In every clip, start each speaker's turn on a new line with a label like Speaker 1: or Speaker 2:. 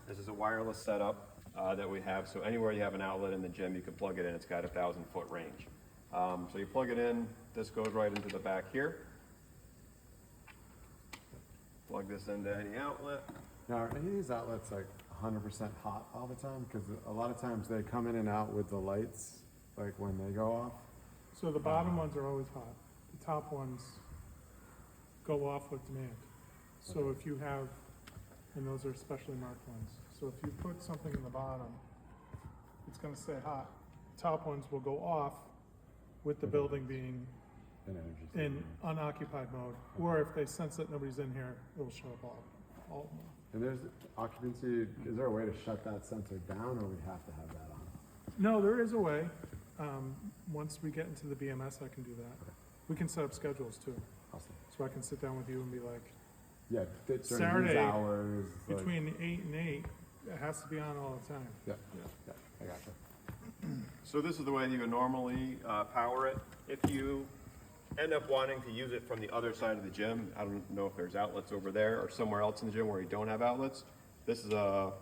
Speaker 1: This is a wireless setup that we have, so anywhere you have an outlet in the gym, you can plug it in. It's got a 1,000-foot range. So you plug it in, this goes right into the back here. Plug this into any outlet.
Speaker 2: Now, are any of these outlets like 100% hot all the time? Because a lot of times they come in and out with the lights, like when they go off.
Speaker 3: So the bottom ones are always hot. The top ones go off with demand. So if you have, and those are specially marked ones. So if you put something in the bottom, it's gonna stay hot. Top ones will go off with the building being in unoccupied mode. Or if they sense that nobody's in here, it'll show up all of them.
Speaker 2: And there's occupancy, is there a way to shut that sensor down, or we have to have that on?
Speaker 3: No, there is a way. Once we get into the BMS, I can do that.
Speaker 2: Okay.
Speaker 3: We can set up schedules too.
Speaker 2: Awesome.
Speaker 3: So I can sit down with you and be like,
Speaker 2: Yeah, during these
Speaker 3: Saturday,
Speaker 2: hours. like-
Speaker 3: between 8 and 8, it has to be on all the time.
Speaker 2: Yeah, I gotcha.
Speaker 1: So this is the way you would normally power it. If you end up wanting to use it from the other side of the gym, I don't know if there's outlets over there or somewhere else in the gym where you don't have outlets. This is a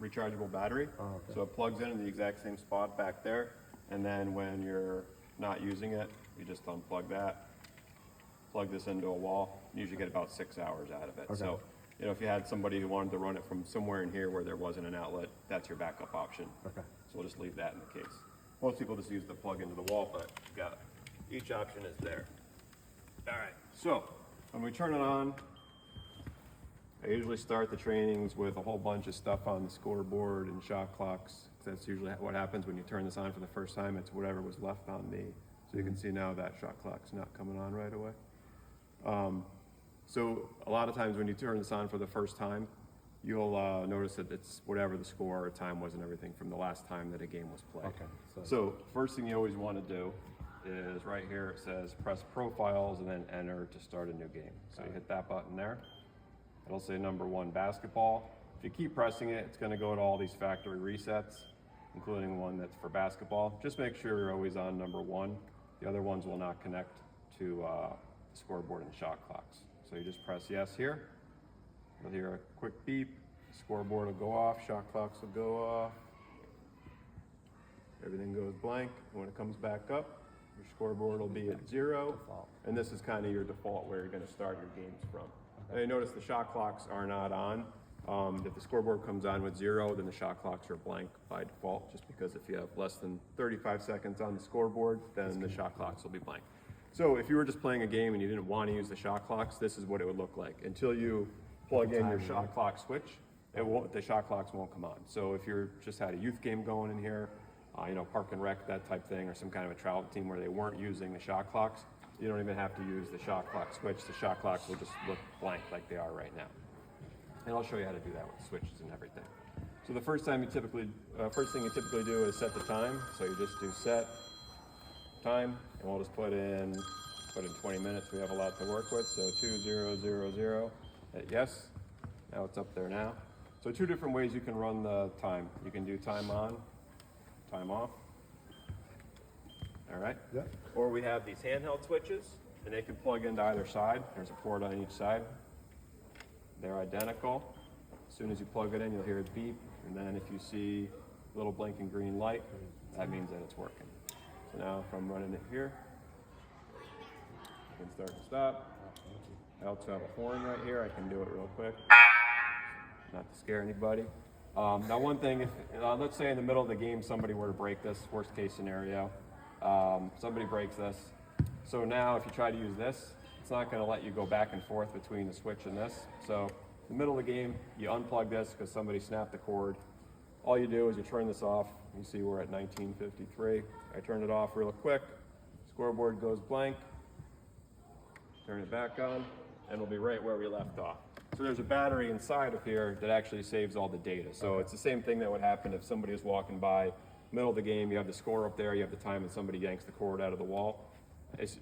Speaker 1: rechargeable battery.
Speaker 2: Oh, okay.
Speaker 1: So it plugs in the exact same spot back there. And then when you're not using it, you just unplug that, plug this into a wall. You usually get about 6 hours out of it.
Speaker 2: Okay.
Speaker 1: So, you know, if you had somebody who wanted to run it from somewhere in here where there wasn't an outlet, that's your backup option.
Speaker 2: Okay.
Speaker 1: So we'll just leave that in the case. Most people just use the plug into the wall, but each option is there. All right, so when we turn it on, I usually start the trainings with a whole bunch of stuff on the scoreboard and shot clocks. That's usually what happens when you turn this on for the first time. It's whatever was left on me. So you can see now that shot clock's not coming on right away. So a lot of times when you turn this on for the first time, you'll notice that it's whatever the score or time was and everything from the last time that a game was played.
Speaker 2: Okay.
Speaker 1: So first thing you always want to do is right here it says press profiles and then enter to start a new game. So you hit that button there. It'll say number 1 basketball. If you keep pressing it, it's going to go to all these factory resets, including one that's for basketball. Just make sure you're always on number 1. The other ones will not connect to scoreboard and shot clocks. So you just press yes here. You'll hear a quick beep. Scoreboard will go off, shot clocks will go off. Everything goes blank. And when it comes back up, your scoreboard will be at 0. And this is kind of your default where you're going to start your games from. And you notice the shot clocks are not on. If the scoreboard comes on with 0, then the shot clocks are blank by default, just because if you have less than 35 seconds on the scoreboard, then the shot clocks will be blank. So if you were just playing a game and you didn't want to use the shot clocks, this is what it would look like. Until you plug in your shot clock switch, the shot clocks won't come on. So if you're just had a youth game going in here, you know, park and rec, that type thing, or some kind of a travel team where they weren't using the shot clocks, you don't even have to use the shot clock switch. The shot clocks will just look blank like they are right now. And I'll show you how to do that with switches and everything. So the first thing you typically do is set the time. So you just do set time, and we'll just put in 20 minutes. We have a lot to work with. So 2000, hit yes. Now it's up there now. So 2 different ways you can run the time. You can do time on, time off. All right?
Speaker 2: Yeah.
Speaker 1: Or we have these handheld switches, and they can plug into either side. There's a port on each side. They're identical. As soon as you plug it in, you'll hear it beep, and then if you see a little blinking green light, that means that it's working. So now if I'm running it here, I can start and stop. I also have a horn right here. I can do it real quick, not to scare anybody. Now one thing, if let's say in the middle of the game somebody were to break this, worst case scenario, somebody breaks this. So now if you try to use this, it's not going to let you go back and forth between the switch and this. So in the middle of the game, you unplug this because somebody snapped the cord. All you do is you turn this off. You see we're at 1953. I turn it off real quick. Scoreboard goes blank. Turn it back on, and we'll be right where we left off. So there's a battery inside of here that actually saves all the data. So it's the same thing that would happen if somebody is walking by, middle of the game, you have the score up there, you have the time, and somebody yanks the cord out of the wall. As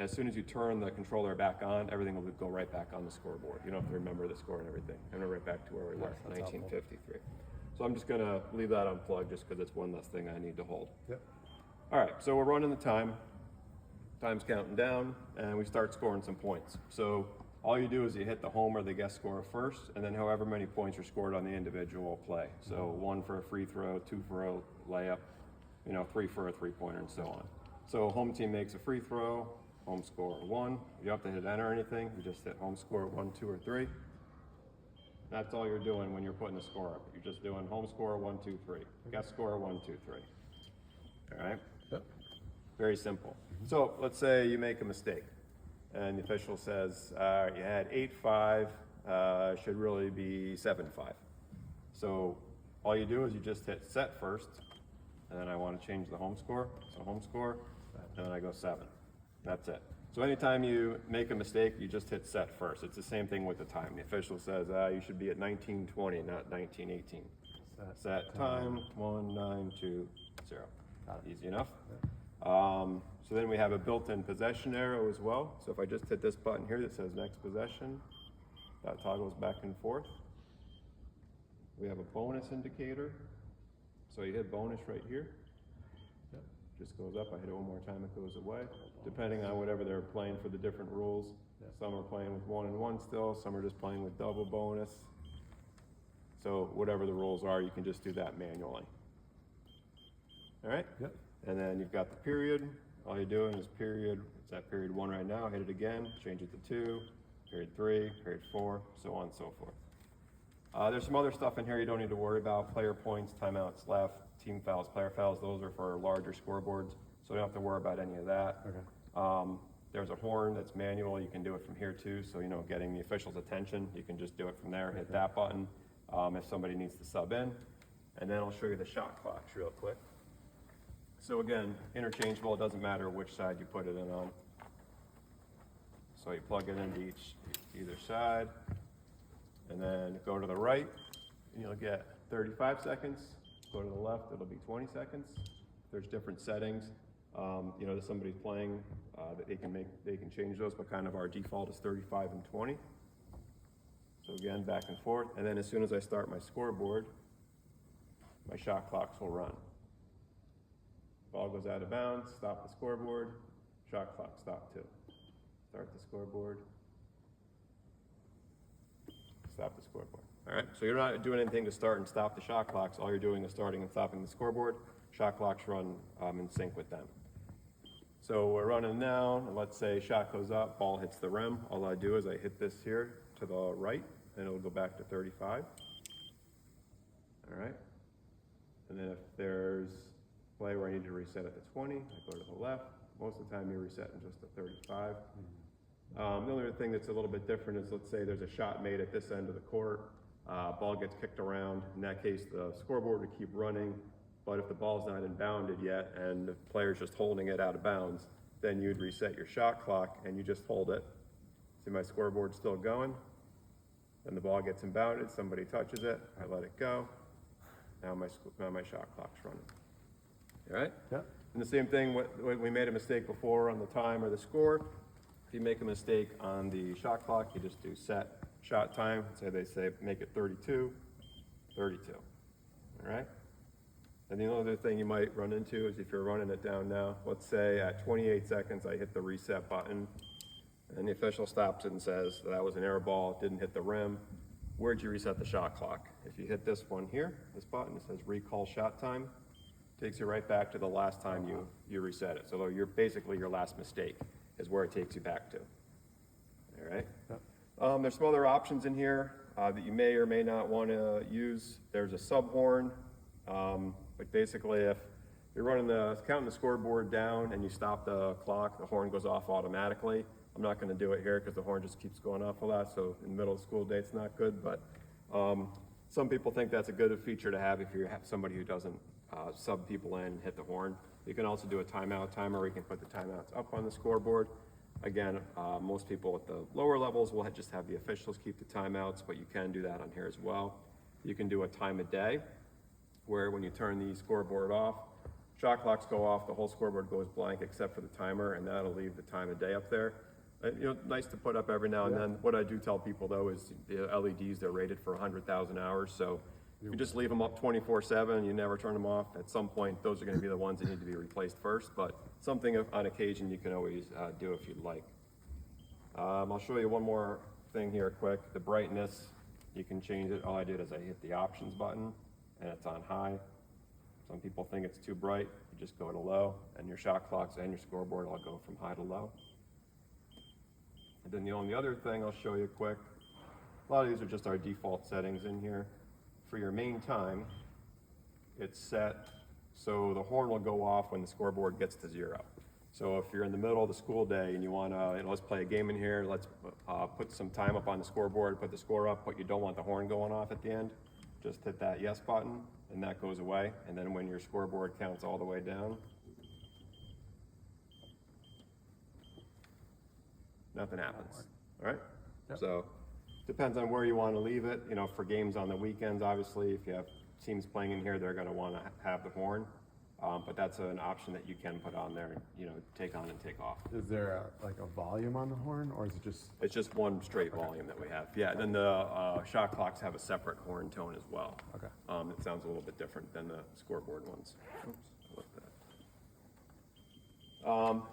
Speaker 1: soon as you turn the controller back on, everything will go right back on the scoreboard. You don't have to remember the score and everything. And we're right back to where we were, 1953. So I'm just going to leave that unplugged just because it's one less thing I need to hold.
Speaker 2: Yep.
Speaker 1: All right, so we're running the time. Time's counting down, and we start scoring some points. So all you do is you hit the home or the guest score first, and then however many points are scored on the individual play. So 1 for a free throw, 2 for a layup, 3 for a three-pointer, and so on. So home team makes a free throw, home score 1. You don't have to hit enter or anything. You just hit home score 1, 2, or 3. That's all you're doing when you're putting the score up. You're just doing home score 1, 2, 3. Guest score 1, 2, 3. All right?
Speaker 2: Yep.
Speaker 1: Very simple. So let's say you make a mistake, and the official says, you had 8-5, should really be 7-5. So all you do is you just hit set first, and then I want to change the home score. So home score, and then I go 7. That's it. So anytime you make a mistake, you just hit set first. It's the same thing with the time. The official says, you should be at 19:20, not 19:18. Set time, 1920. Easy enough. So then we have a built-in possession arrow as well. So if I just hit this button here that says next possession, that toggles back and forth. We have a bonus indicator. So you hit bonus right here. Just goes up. I hit it one more time, it goes away. Depending on whatever they're playing for the different rules. Some are playing with 1 and 1 still. Some are just playing with double bonus. So whatever the rules are, you can just do that manually. All right?
Speaker 2: Yep.
Speaker 1: And then you've got the period. All you're doing is period. It's at period 1 right now. Hit it again. Change it to 2. Period 3. Period 4. So on and so forth. There's some other stuff in here you don't need to worry about. Player points, timeouts left, team fouls, player fouls. Those are for larger scoreboards, so you don't have to worry about any of that.
Speaker 2: Okay.
Speaker 1: There's a horn that's manual. You can do it from here too. So getting the official's attention, you can just do it from there. Hit that button if somebody needs to sub in, and then I'll show you the shot clocks real quick. So again, interchangeable. It doesn't matter which side you put it in on. So you plug it into either side. And then go to the right, and you'll get 35 seconds. Go to the left, it'll be 20 seconds. There's different settings. That somebody's playing, that they can change those, but kind of our default is 35 and 20. So again, back and forth. And then as soon as I start my scoreboard, my shot clocks will run. Ball goes out of bounds, stop the scoreboard, shot clock stop too. Start the scoreboard. Stop the scoreboard. All right, so you're not doing anything to start and stop the shot clocks. All you're doing is starting and stopping the scoreboard. Shot clocks run in sync with them. So we're running now, and let's say shot goes up, ball hits the rim. All I do is I hit this here to the right, and it'll go back to 35. All right, and then if there's play where I need to reset at the 20, I go to the left. Most of the time you're resetting just to 35. The only other thing that's a little bit different is, let's say there's a shot made at this end of the court, ball gets kicked around. In that case, the scoreboard would keep running, but if the ball's not inbounded yet and the player's just holding it out of bounds, then you'd reset your shot clock and you just hold it. See my scoreboard's still going, then the ball gets inbounded, somebody touches it, I let it go. Now my shot clock's running. All right?
Speaker 2: Yeah.
Speaker 1: And the same thing, when we made a mistake before on the time or the score. If you make a mistake on the shot clock, you just do set shot time. They say make it 32, 32. All right? And the other thing you might run into is if you're running it down now, let's say at 28 seconds I hit the reset button, and the official stops it and says that was an air ball, didn't hit the rim. Where'd you reset the shot clock? If you hit this one here, this button, it says recall shot time. Takes you right back to the last time you reset it. So basically your last mistake is where it takes you back to. All right? Yep. There's some other options in here that you may or may not want to use. There's a sub horn, but basically if you're counting the scoreboard down and you stop the clock, the horn goes off automatically. I'm not going to do it here because the horn just keeps going off a lot, so in the middle of the school day it's not good, but some people think that's a good feature to have if you have somebody who doesn't sub people in and hit the horn. You can also do a timeout timer where you can put the timeouts up on the scoreboard. Again, most people at the lower levels will just have the officials keep the timeouts, but you can do that on here as well. You can do a time of day where when you turn the scoreboard off, shot clocks go off, the whole scoreboard goes blank except for the timer, and that'll leave the time of day up there. Nice to put up every now and then. What I do tell people though is the LEDs, they're rated for 100,000 hours, so if you just leave them up 24/7, you never turn them off, at some point those are going to be the ones that need to be replaced first, but something on occasion you can always do if you'd like. I'll show you one more thing here quick, the brightness, you can change it. All I did is I hit the options button and it's on high. Some people think it's too bright, you just go to low, and your shot clocks and your scoreboard all go from high to low. And then the only other thing I'll show you quick, a lot of these are just our default settings in here. For your main time, it's set so the horn will go off when the scoreboard gets to 0. So if you're in the middle of the school day and you want to, let's play a game in here, let's put some time up on the scoreboard, put the score up, but you don't want the horn going off at the end, just hit that yes button and that goes away. And then when your scoreboard counts all the way down, nothing happens, all right?
Speaker 2: Yep.
Speaker 1: So depends on where you want to leave it. You know, for games on the weekends, obviously, if you have teams playing in here, they're going to want to have the horn. But that's an option that you can put on there, you know, take on and take off.
Speaker 2: Is there like a volume on the horn, or is it just?
Speaker 1: It's just one straight volume that we have. Yeah, and then the shot clocks have a separate horn tone as well.
Speaker 2: Okay.
Speaker 1: It sounds a little bit different than the scoreboard ones. Oops, I left that.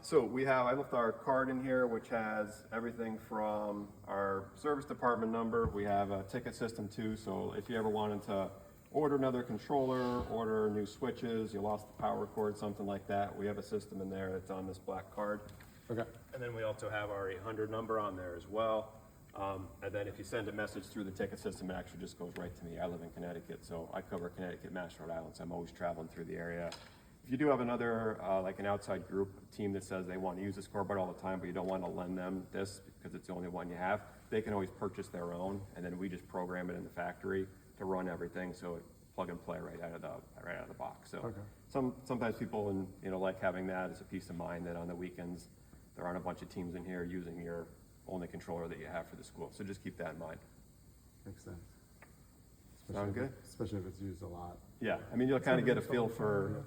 Speaker 1: So I left our card in here, which has everything from our service department number. We have a ticket system too, so if you ever wanted to order another controller, order new switches, you lost the power cord, something like that, we have a system in there that's on this black card.
Speaker 2: Okay.
Speaker 1: And then we also have our 800 number on there as well. And then if you send a message through the ticket system, it actually just goes right to me. I live in Connecticut, so I cover Connecticut, Mass, Rhode Island, so I'm always traveling through the area. If you do have another, like an outside group, team that says they want to use the scoreboard all the time, but you don't want to lend them this because it's the only one you have, they can always purchase their own, and then we just program it in the factory to run everything, so it plug and play right out of the box. So
Speaker 2: Okay.
Speaker 1: sometimes people like having that as a peace of mind that on the weekends there aren't a bunch of teams in here using your only controller that you have for the school. So just keep that in mind.
Speaker 2: Makes sense.
Speaker 1: Sound good?
Speaker 2: Especially if it's used a lot.
Speaker 1: Yeah, I mean you'll kind of get a feel for